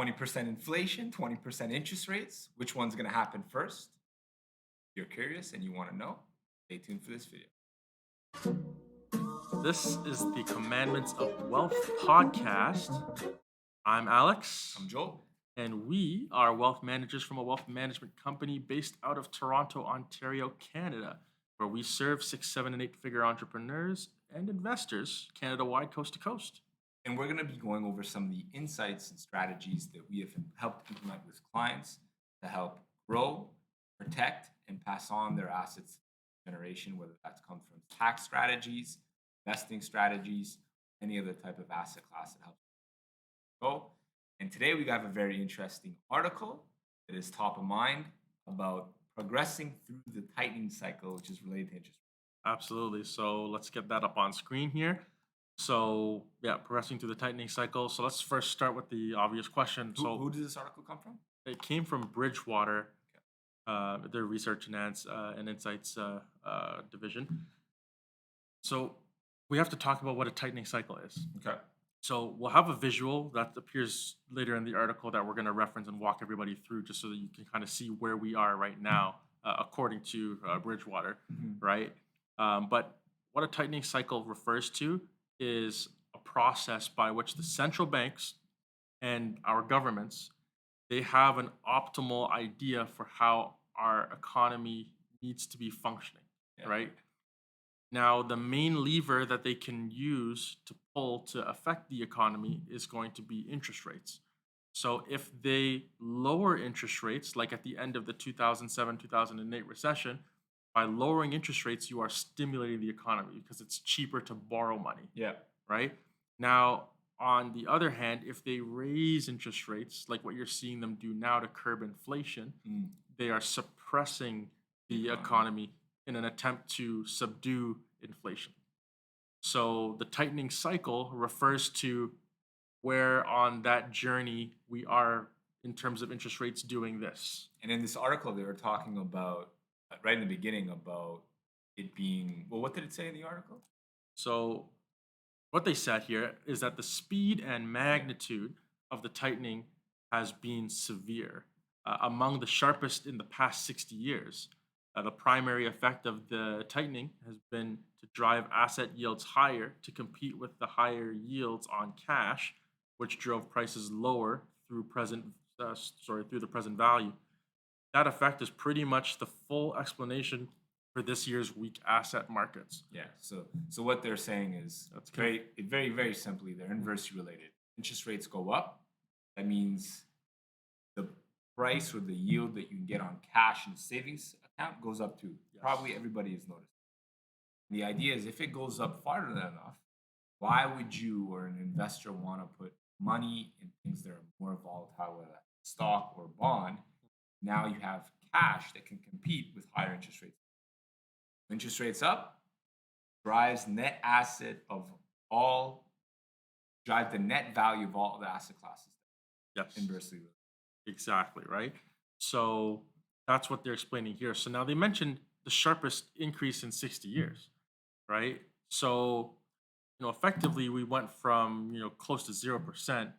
20% inflation, 20% interest rates. Which one's going to happen first? If you're curious and you want to know, stay tuned for this video. This is the Commandments of Wealth podcast. I'm Alex, I'm Joel. and we are wealth managers from a wealth management company based out of Toronto, Ontario, Canada, where we serve 6, 7, and 8 figure entrepreneurs and investors Canada wide, coast to coast. And we're going to be going over some of the insights and strategies that we have helped implement with clients to help grow, protect, and pass on their assets to generation, whether that's come from tax strategies, investing strategies, any other type of asset class that helps go. And today we have a very interesting article that is top of mind about progressing through the tightening cycle, which is related to interest Absolutely. So let's get that up on screen here. So, yeah, progressing through the tightening cycle. So, let's first start with the obvious question. rates. So, Who does this article come from? it came from Bridgewater, their research and insights division. So we have to talk about what a tightening cycle is. Okay. So we'll have a visual that appears later in the article that we're going to reference and walk everybody through, just so that you can kind of see where we are right now, according to Bridgewater, right? But what a tightening cycle refers to is a process by which the central banks and our governments, they have an optimal idea for how our economy needs to be functioning, Yeah. right? Now, the main lever that they can use to pull to affect the economy is going to be interest rates. So, if they lower interest rates, like at the end of the 2007 2008 recession, by lowering interest rates, you are stimulating the economy because it's cheaper to borrow money, Yeah. right? Now, on the other hand, if they raise interest rates, like what you're seeing them do now to curb inflation, they are suppressing the economy in an attempt to subdue inflation. So the tightening cycle refers to where on that journey we are in terms of interest rates doing this. And in this article, they were talking about, right in the beginning, about it being, well, what did it say in the article? So what they said here is that the speed and magnitude of the tightening has been severe, among the sharpest in the past 60 years. The primary effect of the tightening has been to drive asset yields higher to compete with the higher yields on cash, which drove prices lower through the present value. That effect is pretty much the full explanation for this year's weak asset markets. Yeah. So what they're saying is That's kind very simply, they're inversely related. Interest rates go up. That means the price or the yield that you can get on cash in the savings account goes up too. Yes. Probably everybody has noticed. The idea is if it goes up farther than enough, why would you or an investor want to put money in things that are more volatile, whether that's stock or bond? Now you have cash that can compete with higher interest rates. Interest rates up drives net asset of all, drive the net value of all the asset classes Yes. inversely related. Exactly, right? So that's what they're explaining here. So now they mentioned the sharpest increase in 60 years, right? So, effectively we went from, close to 0%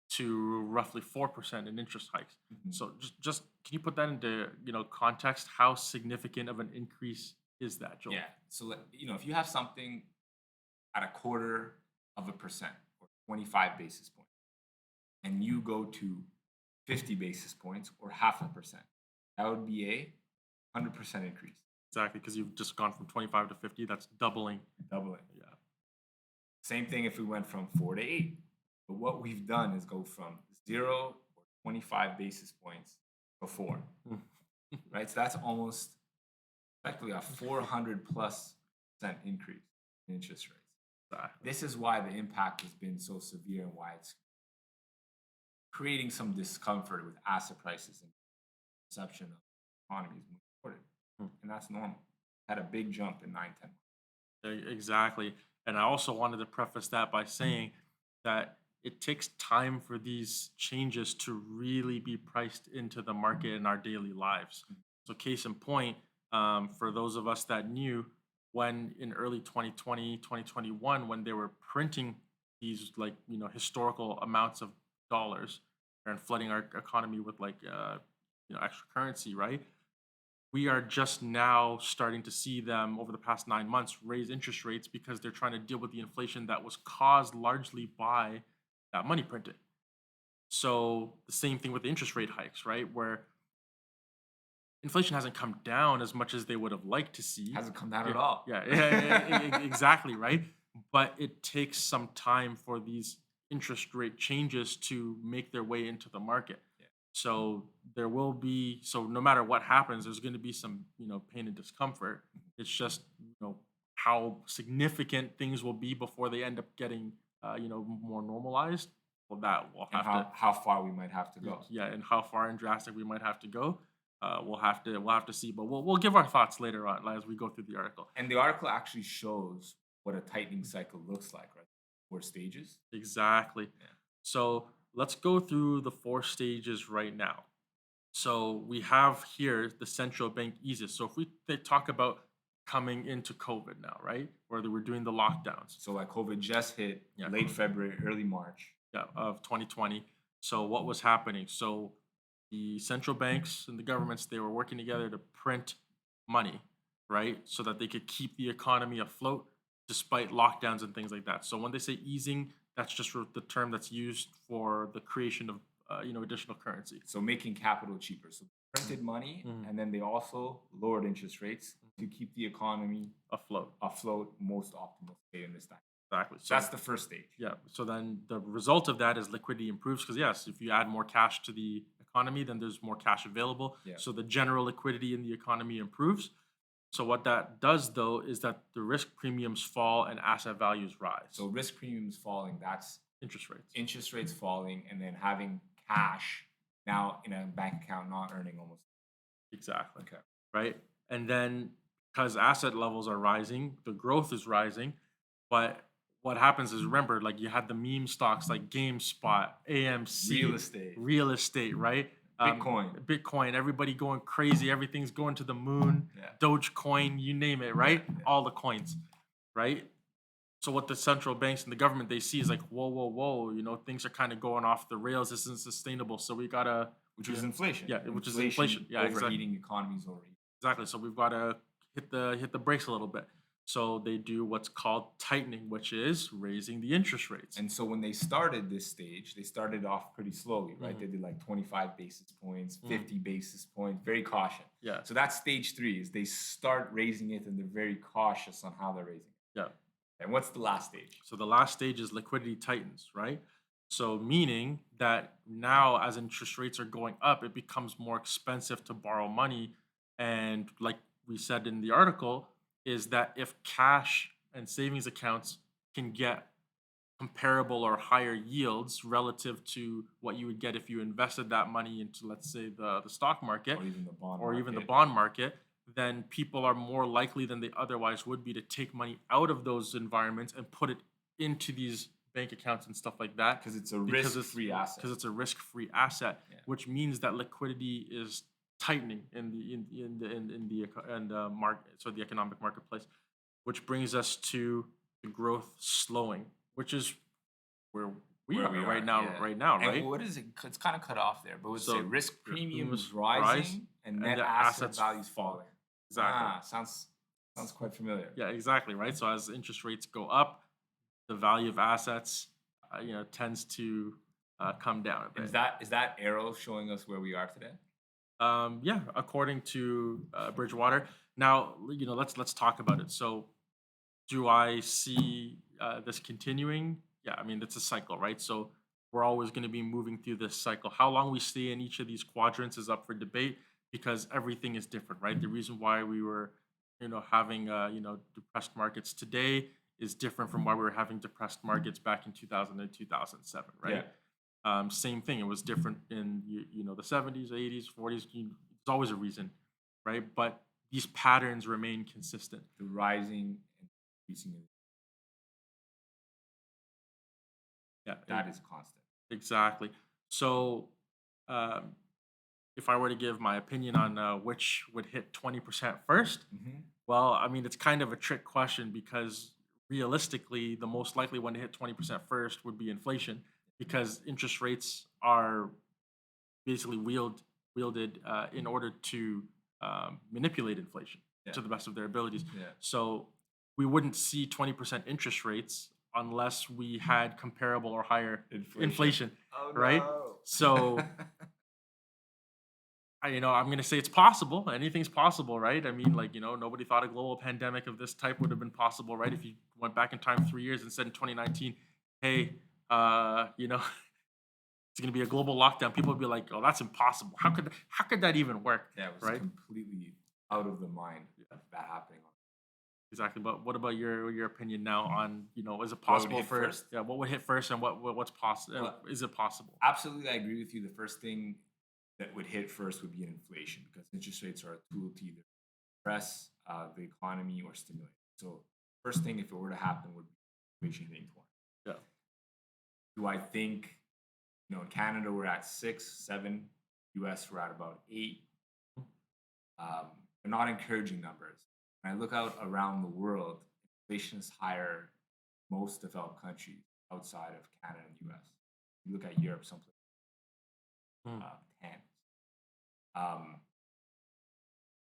to roughly 4% in interest hikes. So just can you put that into, context? How significant of an increase is that, Joel? Yeah. So if you have something at a quarter of a percent or 25 basis points, and you go to 50 basis points or half a percent, that would be a 100% increase. Exactly, because you've just gone from 25 to 50. That's doubling. Doubling. Yeah. Same thing if we went from 4 to 8. But what we've done is go from 0 or 25 basis points to 4. Right? So that's almost effectively a 400+% increase in interest rates. Exactly. This is why the impact has been so severe and why it's creating some discomfort with asset prices and perception of economies moving forward. And that's normal. Had a big jump in 9-10 months. Exactly. And I also wanted to preface that by saying that it takes time for these changes to really be priced into the market in our daily lives. So, case in point, for those of us that knew when in early 2020, 2021, when they were printing these historical amounts of dollars, and flooding our economy with extra currency, right? We are just now starting to see them over the past 9 months raise interest rates because they're trying to deal with the inflation that was caused largely by that money printing. So the same thing with the interest rate hikes, right? Where inflation hasn't come down as much as they would have liked to see. Hasn't come down Yeah, at all. yeah, exactly, right? But it takes some time for these interest rate changes to make their way into the market. Yeah. So there will be, so no matter what happens, there's going to be some, pain and discomfort. It's just, how significant things will be before they end up getting, more normalized. Well, that will And have to, how far we might have to go. yeah, and how far and drastic we might have to go. We'll have to see, but we'll give our thoughts later on as we go through the article. And the article actually shows what a tightening cycle looks like, right? 4 stages. Exactly. Yeah. So let's go through the 4 stages right now. So we have here the central bank eases. So if they talk about coming into COVID now, right, where they were doing the lockdowns, So like COVID just hit Yeah, late COVID. February, early March. yeah, of 2020. So what was happening? So the central banks and the governments, they were working together to print money, right, so that they could keep the economy afloat despite lockdowns and things like that. So when they say easing, that's just the term that's used for the creation of additional currency. So making capital cheaper. So printed money, Mhm. and then they also lowered interest rates to keep the economy Afloat. afloat, most optimal state in this time. Exactly. So that's the first stage. Yeah. So then the result of that is liquidity improves because yes, if you add more cash to the economy, then there's more cash available. Yeah. So the general liquidity in the economy improves. So what that does though is that the risk premiums fall and asset values rise. So risk premiums falling, that's interest rates. interest rates falling, and then having cash now in a bank account not earning almost. Exactly. Okay. Right. And then because asset levels are rising, the growth is rising. But what happens is remember, like you had the meme stocks like GameSpot, AMC, Real estate. right? Bitcoin, everybody going crazy, everything's going to the moon, Yeah. Dogecoin, you name it, right? Yeah. All the coins, right? So what the central banks and the government they see is like, whoa, things are kind of going off the rails. This isn't sustainable. So we gotta, Which was inflation. Yeah, which is inflation. Yeah, overheating economies overheating. exactly. So we've got to hit the brakes a little bit. So they do what's called tightening, which is raising the interest rates. And so when they started this stage, they started off pretty slowly, right? Mhm. They did like 25 basis points, Mhm. 50 basis points, very cautious. Yeah. So that's stage 3 is they start raising it and they're very cautious on how they're raising it. Yeah. And what's the last stage? So the last stage is liquidity tightens, right? So meaning that now as interest rates are going up, it becomes more expensive to borrow money. And like we said in the article, is that if cash and savings accounts can get comparable or higher yields relative to what you would get if you invested that money into, let's say, the stock market Or even the bond or market. even the bond market, then people are more likely than they otherwise would be to take money out of those environments and put it into these bank accounts and stuff like that Because it's a risk-free asset. because it's a risk-free asset, Yeah. which means that liquidity is tightening in the market, so the economic marketplace, which brings us to the growth slowing, which is where we Where are we right are, now, yeah. right now, And right? what is it? It's kind of cut off there, but let's So say risk premiums premiums rise rising and net the asset assets values fall. falling. Exactly. Ah, sounds quite familiar. Yeah, exactly, right? So as interest rates go up, the value of assets, tends to come down a And bit. is that arrow showing us where we are today? Yeah, according to Bridgewater. Now, let's talk about it. So, do I see this continuing? Yeah, I mean it's a cycle, right? So we're always going to be moving through this cycle. How long we stay in each of these quadrants is up for debate because everything is different, right? The reason why we were, having depressed markets today is different from why we were having depressed markets back in 2000 and 2007, right? Same thing. It was different in the 70s, 80s, 40s. There's always a reason, right? But these patterns remain consistent. The rising and increasing, Yeah, that is constant. exactly. So, um, if I were to give my opinion on which would hit 20% first, Mm-hmm. well, I mean, it's kind of a trick question because realistically, the most likely one to hit 20% first would be inflation because interest rates are basically wielded in order to manipulate inflation Yeah. to the best of their abilities. Yeah. So we wouldn't see 20% interest rates unless we had comparable or higher inflation, Oh right? no. So I'm gonna say it's possible. Anything's possible, right? I mean, like, nobody thought a global pandemic of this type would have been possible, right? If you went back in time 3 years and said in 2019, hey, it's gonna be a global lockdown, people would be like, oh, that's impossible. How could that even work, Yeah, it was right? completely out of the mind Yeah, of that happening. exactly. But what about your opinion now on, is it What would possible hit for first? yeah, what would hit first and what's possible? Well, Is it possible? absolutely, I agree with you. The first thing that would hit first would be inflation because interest rates are a tool to either suppress the economy or stimulate. So, first thing, if it were to happen, would be inflation hitting 20. Yeah. Do I think, in Canada we're at 6, 7, US we're at about 8. They're not encouraging numbers. When I look out around the world, inflation is higher in most developed countries outside of Canada and US. You look at Europe, someplace Mm. 10. Um,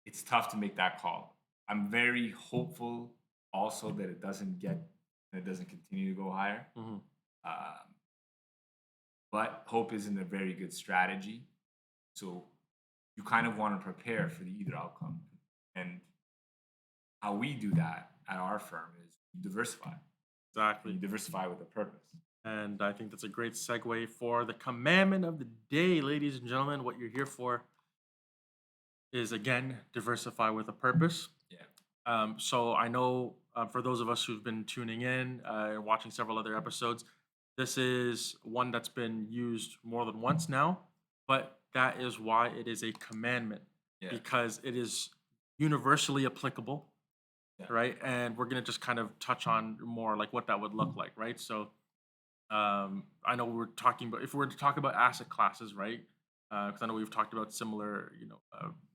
it's tough to make that call. I'm very hopeful also that it doesn't continue to go higher. Mhm. Um, but hope isn't a very good strategy. So you kind of want to prepare for the either outcome. And how we do that at our firm is you diversify. And Exactly. you diversify with a purpose. And I think that's a great segue for the commandment of the day, ladies and gentlemen. What you're here for is, again, diversify with a purpose. Yeah. So I know, for those of us who've been tuning in and watching several other episodes, this is one that's been used more than once now, but that is why it is a commandment, Yeah. because it is universally applicable, Yeah. right? And we're going to just kind of touch on more like what that would look like, right? So I know we're talking about, if we were to talk about asset classes, right? Because I know we've talked about similar,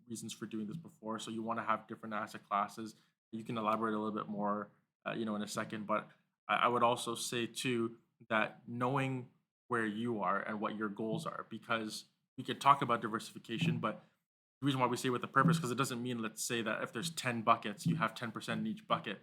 reasons for doing this before. So you want to have different asset classes. You can elaborate a little bit more, in a second. But I would also say too that knowing where you are and what your goals are, because we could talk about diversification, but the reason why we say with a purpose, because it doesn't mean, let's say that if there's 10 buckets, you have 10% in each bucket.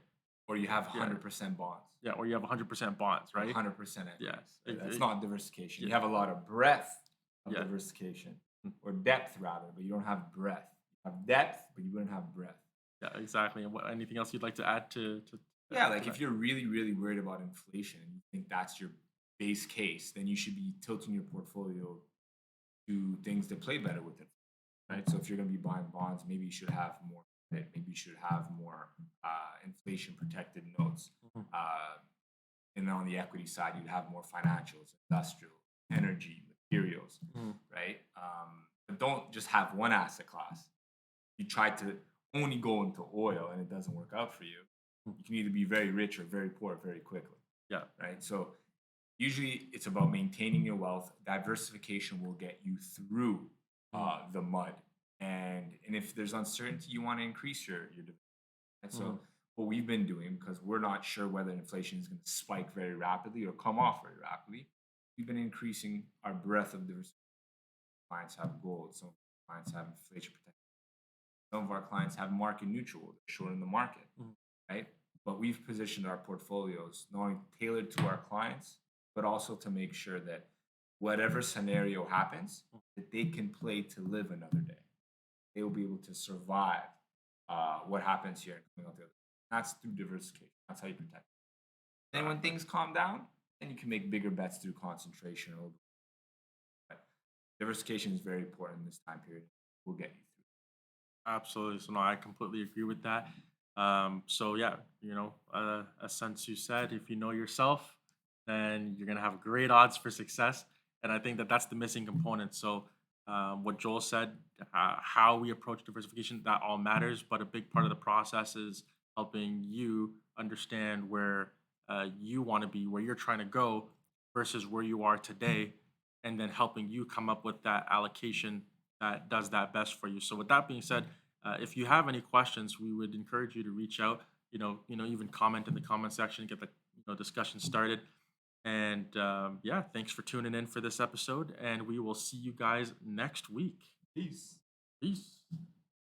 Or you have Yeah. 100% bonds. Yeah, or you have 100% bonds, right? 100% equities. Yeah. Right? That's It- not diversification. You yeah. have a lot of breadth of Yeah. diversification, or depth rather, but you don't have breadth. You have depth, but you wouldn't have breadth. Yeah, exactly. And anything else you'd like to add to Yeah, to like if that? you're really, really worried about inflation and you think that's your base case, then you should be tilting your portfolio to things that play better with it, right? So if you're going to be buying bonds, maybe you should have more credit, maybe you should have more inflation protected notes. Mhm. And then on the equity side, you'd have more financials, industrial, energy, materials, Mhm. right? But don't just have one asset class. You try to only go into oil and it doesn't work out for you. Mhm. You can either be very rich or very poor very quickly, Yeah. right? So usually it's about maintaining your wealth. Diversification will get you through the mud. And if there's uncertainty, you want to increase your diversity. And so Mhm. what we've been doing, because we're not sure whether inflation is going to spike very rapidly or come off very rapidly, we've been increasing our breadth of diversity. Clients have gold, some clients have inflation protection, some of our clients have market neutral, they're short in the market, Mhm. right? But we've positioned our portfolios not only tailored to our clients, but also to make sure that whatever scenario happens, that they can play to live another day. They will be able to survive what happens here and coming out the other. That's through diversification. That's how you protect. Then when things calm down, then you can make bigger bets through concentration. But diversification is very important in this time period. We'll get you through. Absolutely. So no, I completely agree with that. So yeah, as Sun Tzu said, if you know yourself, then you're gonna have great odds for success. And I think that that's the missing component. So what Joel said, how we approach diversification, that all matters. But a big part of the process is helping you understand where you want to be, where you're trying to go, versus where you are today, and then helping you come up with that allocation that does that best for you. So with that being said, if you have any questions, we would encourage you to reach out. Even comment in the comment section, get the discussion started. And yeah, thanks for tuning in for this episode. And we will see you guys next week. Peace. Peace.